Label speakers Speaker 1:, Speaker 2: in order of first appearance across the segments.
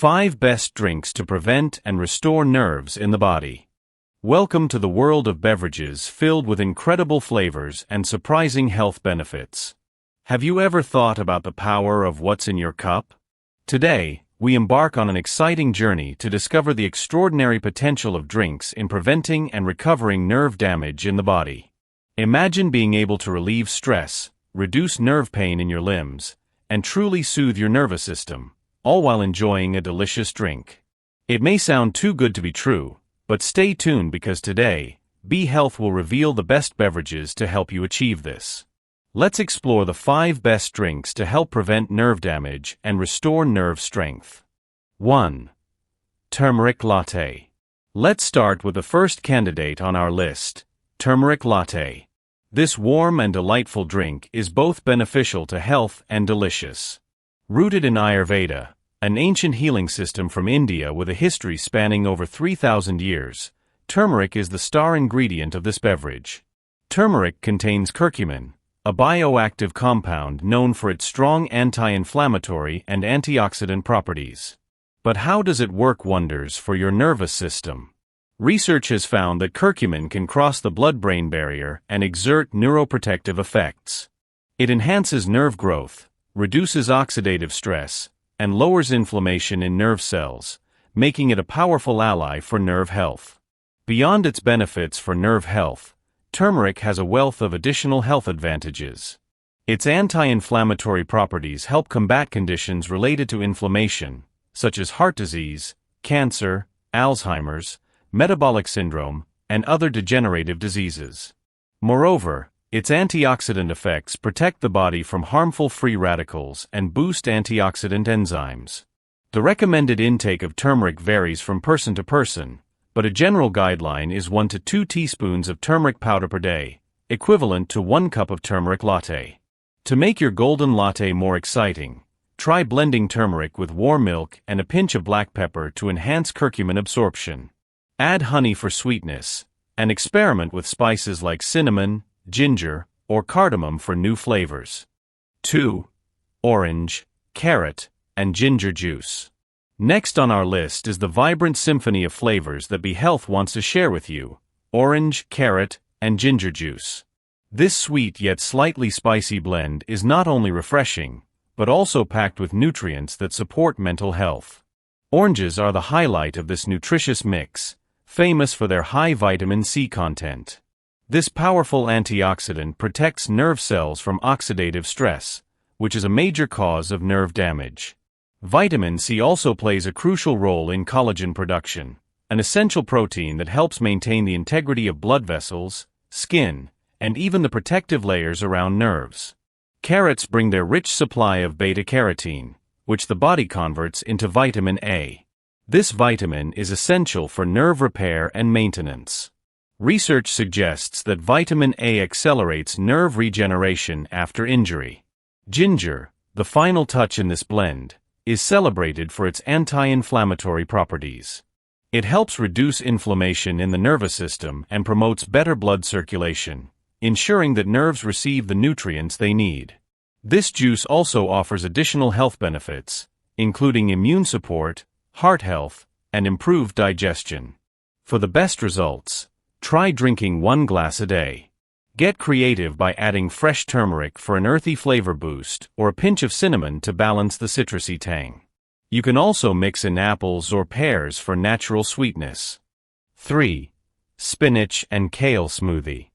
Speaker 1: 5 best drinks to prevent and restore nerves in the body. Welcome to the world of beverages filled with incredible flavors and surprising health benefits. Have you ever thought about the power of what's in your cup? Today, we embark on an exciting journey to discover the extraordinary potential of drinks in preventing and recovering nerve damage in the body. Imagine being able to relieve stress, reduce nerve pain in your limbs, and truly soothe your nervous system, all while enjoying a delicious drink. It may sound too good to be true, but stay tuned because today, Be Health will reveal the best beverages to help you achieve this. Let's explore the 5 best drinks to help prevent nerve damage and restore nerve strength. 1. Turmeric Latte. Let's start with the first candidate on our list, turmeric latte. This warm and delightful drink is both beneficial to health and delicious. Rooted in Ayurveda, an ancient healing system from India with a history spanning over 3,000 years, turmeric is the star ingredient of this beverage. Turmeric contains curcumin, a bioactive compound known for its strong anti-inflammatory and antioxidant properties. But how does it work wonders for your nervous system? Research has found that curcumin can cross the blood-brain barrier and exert neuroprotective effects. It enhances nerve growth, reduces oxidative stress, and lowers inflammation in nerve cells, making it a powerful ally for nerve health. Beyond its benefits for nerve health, turmeric has a wealth of additional health advantages. Its anti-inflammatory properties help combat conditions related to inflammation, such as heart disease, cancer, Alzheimer's, metabolic syndrome, and other degenerative diseases. Moreover, its antioxidant effects protect the body from harmful free radicals and boost antioxidant enzymes. The recommended intake of turmeric varies from person to person, but a general guideline is 1 to 2 teaspoons of turmeric powder per day, equivalent to 1 cup of turmeric latte. To make your golden latte more exciting, try blending turmeric with warm milk and a pinch of black pepper to enhance curcumin absorption. Add honey for sweetness, and experiment with spices like cinnamon, ginger, or cardamom for new flavors. 2. Orange, carrot, and ginger juice. Next on our list is the vibrant symphony of flavors that Be Health wants to share with you: orange, carrot, and ginger juice. This sweet yet slightly spicy blend is not only refreshing, but also packed with nutrients that support mental health. Oranges are the highlight of this nutritious mix, famous for their high vitamin C content. This powerful antioxidant protects nerve cells from oxidative stress, which is a major cause of nerve damage. Vitamin C also plays a crucial role in collagen production, an essential protein that helps maintain the integrity of blood vessels, skin, and even the protective layers around nerves. Carrots bring their rich supply of beta-carotene, which the body converts into vitamin A. This vitamin is essential for nerve repair and maintenance. Research suggests that vitamin A accelerates nerve regeneration after injury. Ginger, the final touch in this blend, is celebrated for its anti-inflammatory properties. It helps reduce inflammation in the nervous system and promotes better blood circulation, ensuring that nerves receive the nutrients they need. This juice also offers additional health benefits, including immune support, heart health, and improved digestion. For the best results, try drinking 1 glass a day. Get creative by adding fresh turmeric for an earthy flavor boost or a pinch of cinnamon to balance the citrusy tang. You can also mix in apples or pears for natural sweetness. 3. Spinach and Kale Smoothie.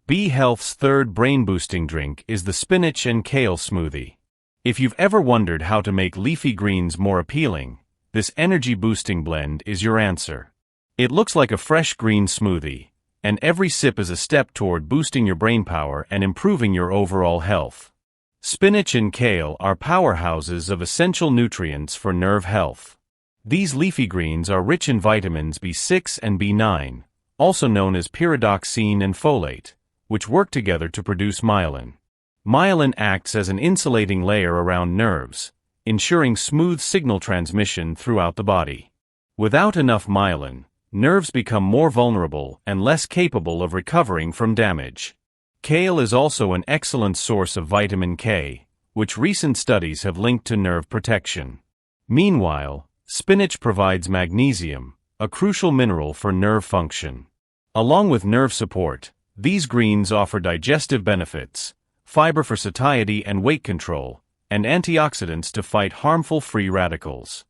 Speaker 1: Be Health's third brain-boosting drink is the Spinach and Kale Smoothie. If you've ever wondered how to make leafy greens more appealing, this energy-boosting blend is your answer. It looks like a fresh green smoothie, and every sip is a step toward boosting your brain power and improving your overall health. Spinach and kale are powerhouses of essential nutrients for nerve health. These leafy greens are rich in vitamins B6 and B9, also known as pyridoxine and folate, which work together to produce myelin. Myelin acts as an insulating layer around nerves, ensuring smooth signal transmission throughout the body. Without enough myelin, nerves become more vulnerable and less capable of recovering from damage. Kale is also an excellent source of vitamin K, which recent studies have linked to nerve protection. Meanwhile, Spinach provides magnesium, a crucial mineral for nerve function. Along with nerve support, these greens offer digestive benefits, fiber for satiety and weight control, and antioxidants to fight harmful free radicals.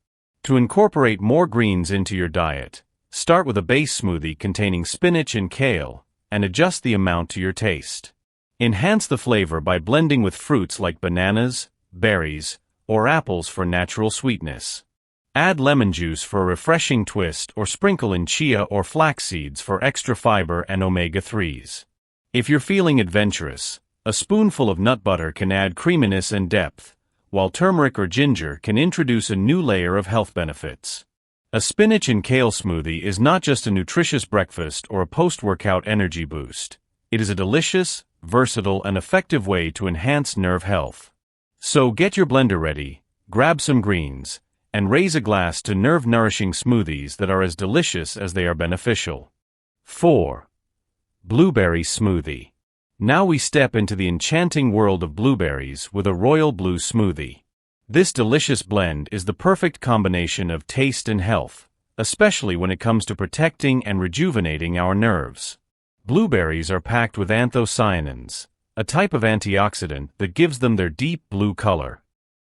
Speaker 1: To incorporate more greens into your diet, start with a base smoothie containing spinach and kale, and adjust the amount to your taste. Enhance the flavor by blending with fruits like bananas, berries, or apples for natural sweetness. Add lemon juice for a refreshing twist or sprinkle in chia or flax seeds for extra fiber and omega-3s. If you're feeling adventurous, a spoonful of nut butter can add creaminess and depth, while turmeric or ginger can introduce a new layer of health benefits. A spinach and kale smoothie is not just a nutritious breakfast or a post-workout energy boost. It is a delicious, versatile, and effective way to enhance nerve health. So get your blender ready, grab some greens, and raise a glass to nerve-nourishing smoothies that are as delicious as they are beneficial. 4. Blueberry smoothie. Now we step into the enchanting world of blueberries with a royal blue smoothie. This delicious blend is the perfect combination of taste and health, especially when it comes to protecting and rejuvenating our nerves. Blueberries are packed with anthocyanins, a type of antioxidant that gives them their deep blue color.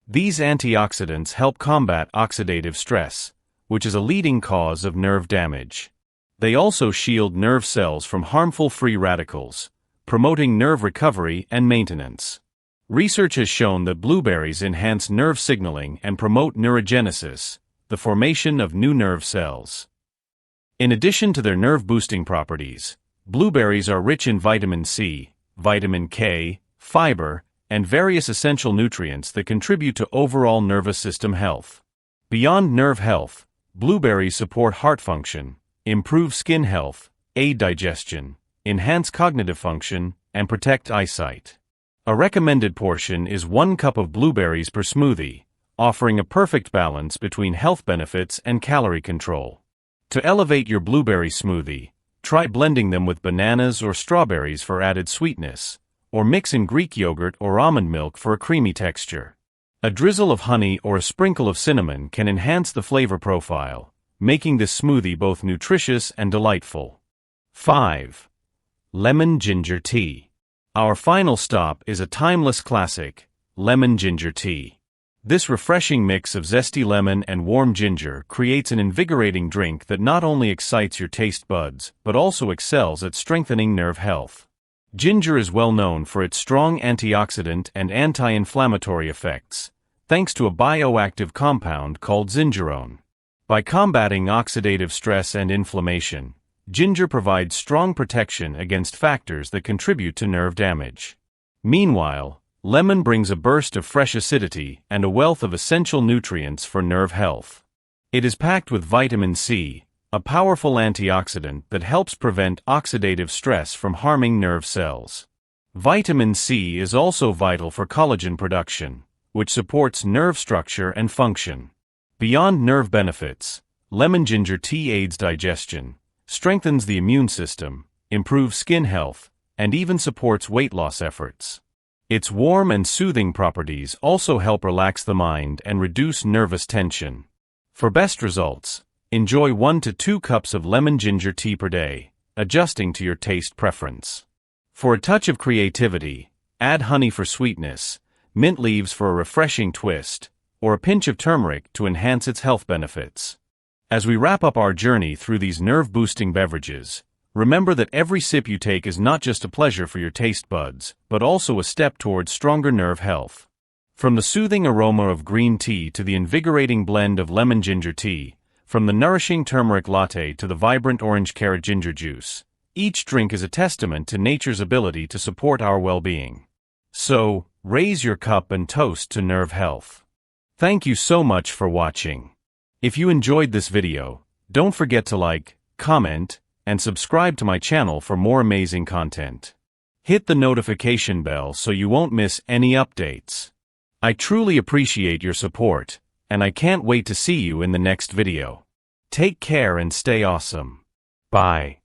Speaker 1: These antioxidants help combat oxidative stress, which is a leading cause of nerve damage. They also shield nerve cells from harmful free radicals, promoting nerve recovery and maintenance. Research has shown that blueberries enhance nerve signaling and promote neurogenesis, the formation of new nerve cells. In addition to their nerve-boosting properties, blueberries are rich in vitamin C, vitamin K, fiber, and various essential nutrients that contribute to overall nervous system health. Beyond nerve health, blueberries support heart function, improve skin health, aid digestion, enhance cognitive function, and protect eyesight. A recommended portion is 1 cup of blueberries per smoothie, offering a perfect balance between health benefits and calorie control. To elevate your blueberry smoothie, try blending them with bananas or strawberries for added sweetness, or mix in Greek yogurt or almond milk for a creamy texture. A drizzle of honey or a sprinkle of cinnamon can enhance the flavor profile, making this smoothie both nutritious and delightful. 5. Lemon ginger tea. Our final stop is a timeless classic, lemon ginger tea. This refreshing mix of zesty lemon and warm ginger creates an invigorating drink that not only excites your taste buds, but also excels at strengthening nerve health. Ginger is well known for its strong antioxidant and anti-inflammatory effects, thanks to a bioactive compound called zingerone. By combating oxidative stress and inflammation, ginger provides strong protection against factors that contribute to nerve damage. Meanwhile, lemon brings a burst of fresh acidity and a wealth of essential nutrients for nerve health. It is packed with vitamin C, a powerful antioxidant that helps prevent oxidative stress from harming nerve cells. Vitamin C is also vital for collagen production, which supports nerve structure and function. Beyond nerve benefits, lemon ginger tea aids digestion, strengthens the immune system, improves skin health, and even supports weight loss efforts. Its warm and soothing properties also help relax the mind and reduce nervous tension. For best results, enjoy 1 to 2 cups of lemon ginger tea per day, adjusting to your taste preference. For a touch of creativity, add honey for sweetness, mint leaves for a refreshing twist, or a pinch of turmeric to enhance its health benefits. As we wrap up our journey through these nerve-boosting beverages, remember that every sip you take is not just a pleasure for your taste buds, but also a step towards stronger nerve health. From the soothing aroma of green tea to the invigorating blend of lemon ginger tea, from the nourishing turmeric latte to the vibrant orange carrot ginger juice, each drink is a testament to nature's ability to support our well-being. So, raise your cup and toast to nerve health. Thank you so much for watching. If you enjoyed this video, don't forget to like, comment, and subscribe to my channel for more amazing content. Hit the notification bell so you won't miss any updates. I truly appreciate your support, and I can't wait to see you in the next video. Take care and stay awesome. Bye.